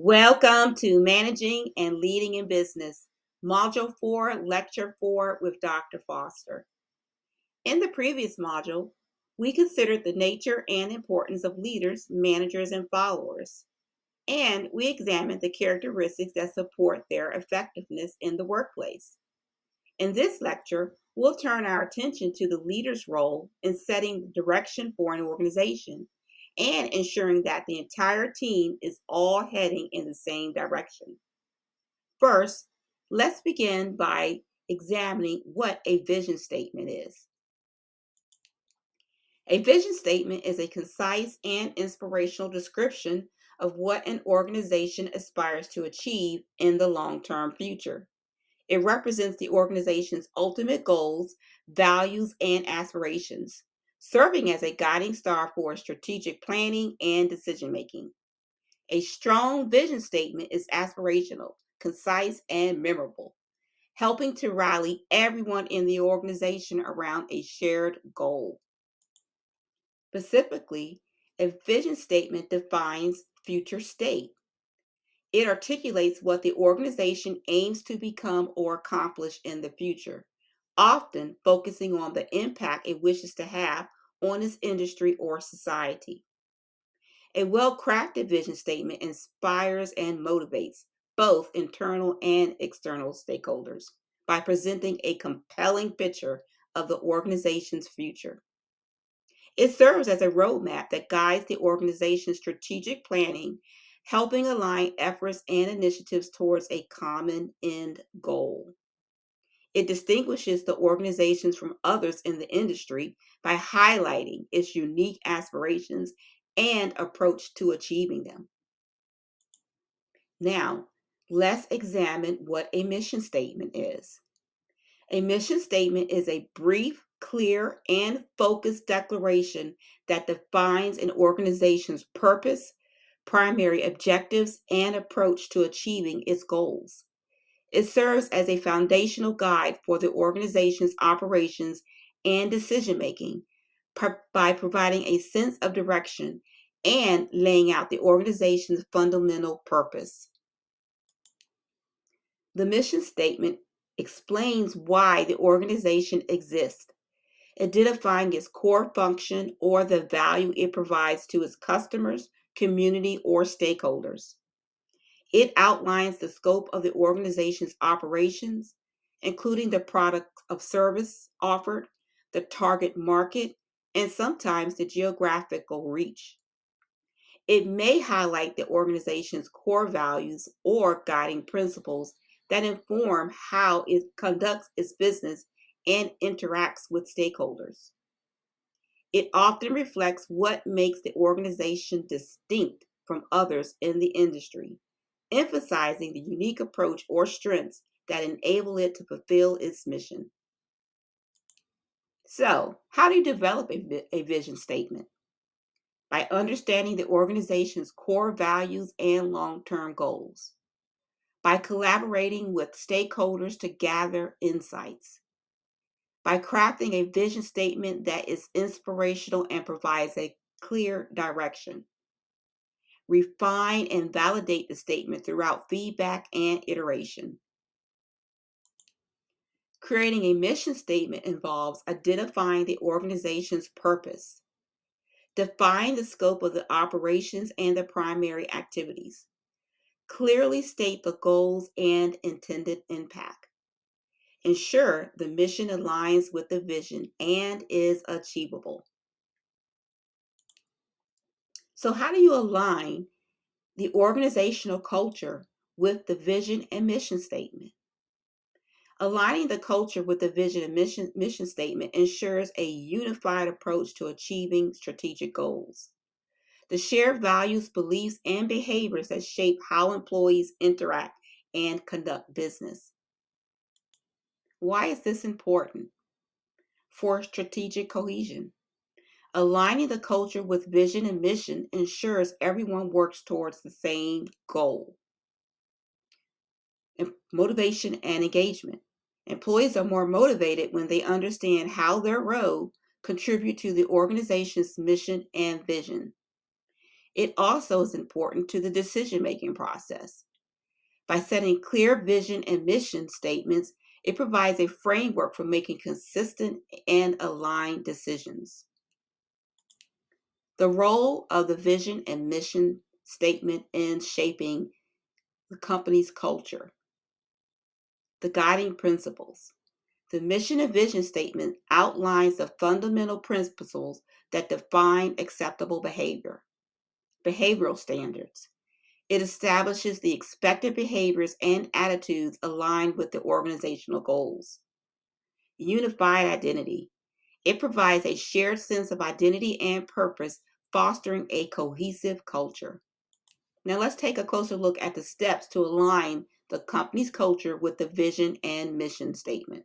Welcome to Managing and Leading in Business, Module 4, Lecture 4 with Dr. Foster. In the previous module, we considered the nature and importance of leaders, managers, and followers, and we examined the characteristics that support their effectiveness in the workplace. In this lecture, we'll turn our attention to the leader's role in setting the direction for an organization and ensuring that the entire team is all heading in the same direction. First, let's begin by examining what a vision statement is. A vision statement is a concise and inspirational description of what an organization aspires to achieve in the long-term future. It represents the organization's ultimate goals, values, and aspirations, serving as a guiding star for strategic planning and decision making. A strong vision statement is aspirational, concise, and memorable, helping to rally everyone in the organization around a shared goal. Specifically, a vision statement defines future state. It articulates what the organization aims to become or accomplish in the future, often focusing on the impact it wishes to have on its industry or society. A well crafted vision statement inspires and motivates both internal and external stakeholders by presenting a compelling picture of the organization's future. It serves as a roadmap that guides the organization's strategic planning, helping align efforts and initiatives towards a common end goal. It distinguishes the organizations from others in the industry by highlighting its unique aspirations and approach to achieving them. Now, let's examine what a mission statement is. A mission statement is a brief, clear, and focused declaration that defines an organization's purpose, primary objectives, and approach to achieving its goals. It serves as a foundational guide for the organization's operations and decision making by providing a sense of direction and laying out the organization's fundamental purpose. The mission statement explains why the organization exists, identifying its core function or the value it provides to its customers, community, or stakeholders. It outlines the scope of the organization's operations, including the product of service offered, the target market, and sometimes the geographical reach. It may highlight the organization's core values or guiding principles that inform how it conducts its business and interacts with stakeholders. It often reflects what makes the organization distinct from others in the industry, emphasizing the unique approach or strengths that enable it to fulfill its mission. So, how do you develop a vision statement? By understanding the organization's core values and long term goals, by collaborating with stakeholders to gather insights, by crafting a vision statement that is inspirational and provides a clear direction. Refine and validate the statement throughout feedback and iteration. Creating a mission statement involves identifying the organization's purpose, define the scope of the operations and the primary activities, clearly state the goals and intended impact. Ensure the mission aligns with the vision and is achievable. So, how do you align the organizational culture with the vision and mission statement? Aligning the culture with the vision and mission statement ensures a unified approach to achieving strategic goals. The shared values, beliefs, and behaviors that shape how employees interact and conduct business. Why is this important? For strategic cohesion. Aligning the culture with vision and mission ensures everyone works towards the same goal. And motivation and engagement. Employees are more motivated when they understand how their role contribute to the organization's mission and vision. It also is important to the decision-making process. By setting clear vision and mission statements, it provides a framework for making consistent and aligned decisions. The role of the vision and mission statement in shaping the company's culture. The guiding principles. The mission and vision statement outlines the fundamental principles that define acceptable behavioral standards. It establishes the expected behaviors and attitudes aligned with the organizational goals. Unified identity. It provides a shared sense of identity and purpose, fostering a cohesive culture. Now let's take a closer look at the steps to align the company's culture with the vision and mission statement.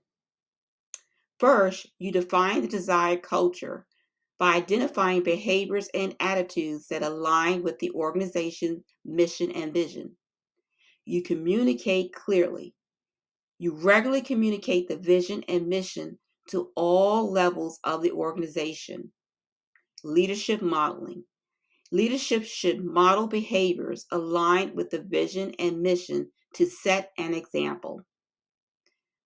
First, you define the desired culture by identifying behaviors and attitudes that align with the organization's mission and vision. You communicate clearly. You regularly communicate the vision and mission to all levels of the organization. Leadership modeling. Leadership should model behaviors aligned with the vision and mission to set an example.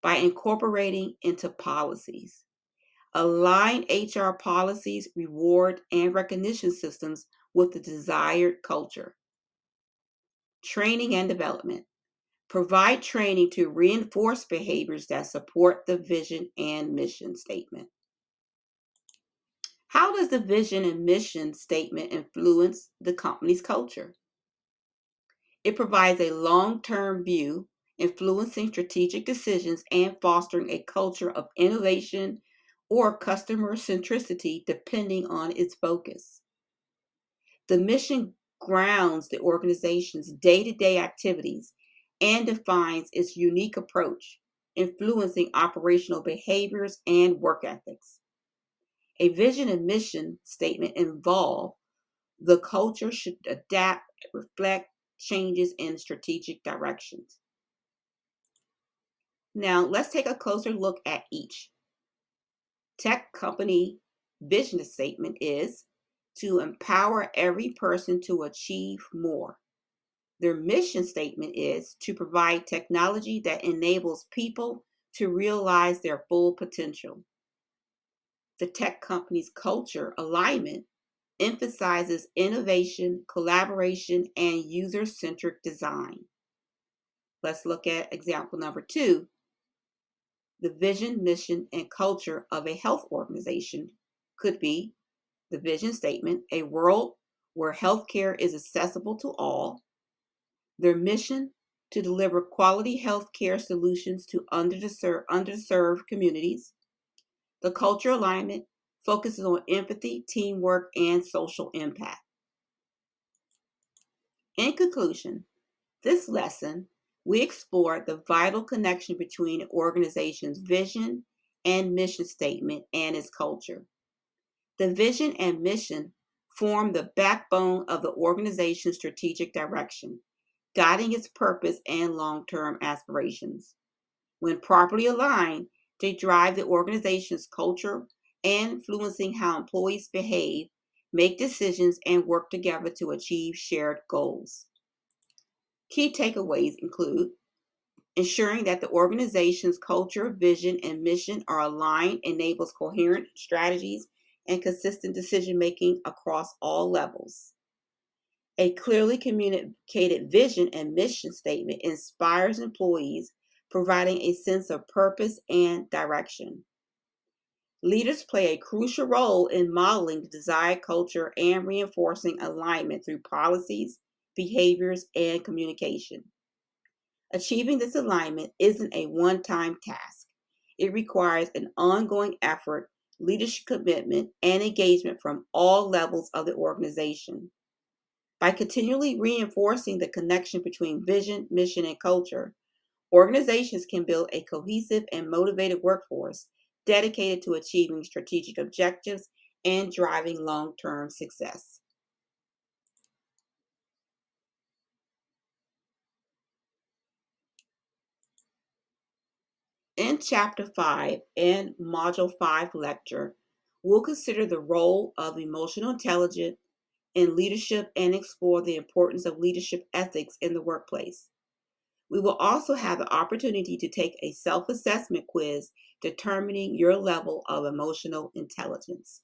By incorporating into policies. Align HR policies, reward, and recognition systems with the desired culture. Training and development. Provide training to reinforce behaviors that support the vision and mission statement. How does the vision and mission statement influence the company's culture? It provides a long-term view, influencing strategic decisions and fostering a culture of innovation or customer centricity depending on its focus. The mission grounds the organization's day-to-day activities and defines its unique approach, influencing operational behaviors and work ethics. A vision and mission statement involve the culture should adapt, reflect changes in strategic directions. Now, let's take a closer look at each. Tech company vision statement is to empower every person to achieve more. Their mission statement is to provide technology that enables people to realize their full potential. The tech company's culture alignment emphasizes innovation, collaboration, and user-centric design. Let's look at example number 2. The vision, mission, and culture of a health organization could be the vision statement, a world where healthcare is accessible to all. Their mission, to deliver quality healthcare solutions to underserved communities. The culture alignment focuses on empathy, teamwork, and social impact. In conclusion, this lesson, we explored the vital connection between an organization's vision and mission statement and its culture. The vision and mission form the backbone of the organization's strategic direction, guiding its purpose and long-term aspirations. When properly aligned, they drive the organization's culture and influencing how employees behave, make decisions, and work together to achieve shared goals. Key takeaways include ensuring that the organization's culture, vision, and mission are aligned enables coherent strategies and consistent decision making across all levels. A clearly communicated vision and mission statement inspires employees, providing a sense of purpose and direction. Leaders play a crucial role in modeling the desired culture and reinforcing alignment through policies, behaviors, and communication. Achieving this alignment isn't a one-time task. It requires an ongoing effort, leadership commitment, and engagement from all levels of the organization. By continually reinforcing the connection between vision, mission, and culture, organizations can build a cohesive and motivated workforce dedicated to achieving strategic objectives and driving long-term success. In Chapter 5 and Module 5 lecture, we'll consider the role of emotional intelligence in leadership and explore the importance of leadership ethics in the workplace. We will also have the opportunity to take a self assessment quiz determining your level of emotional intelligence.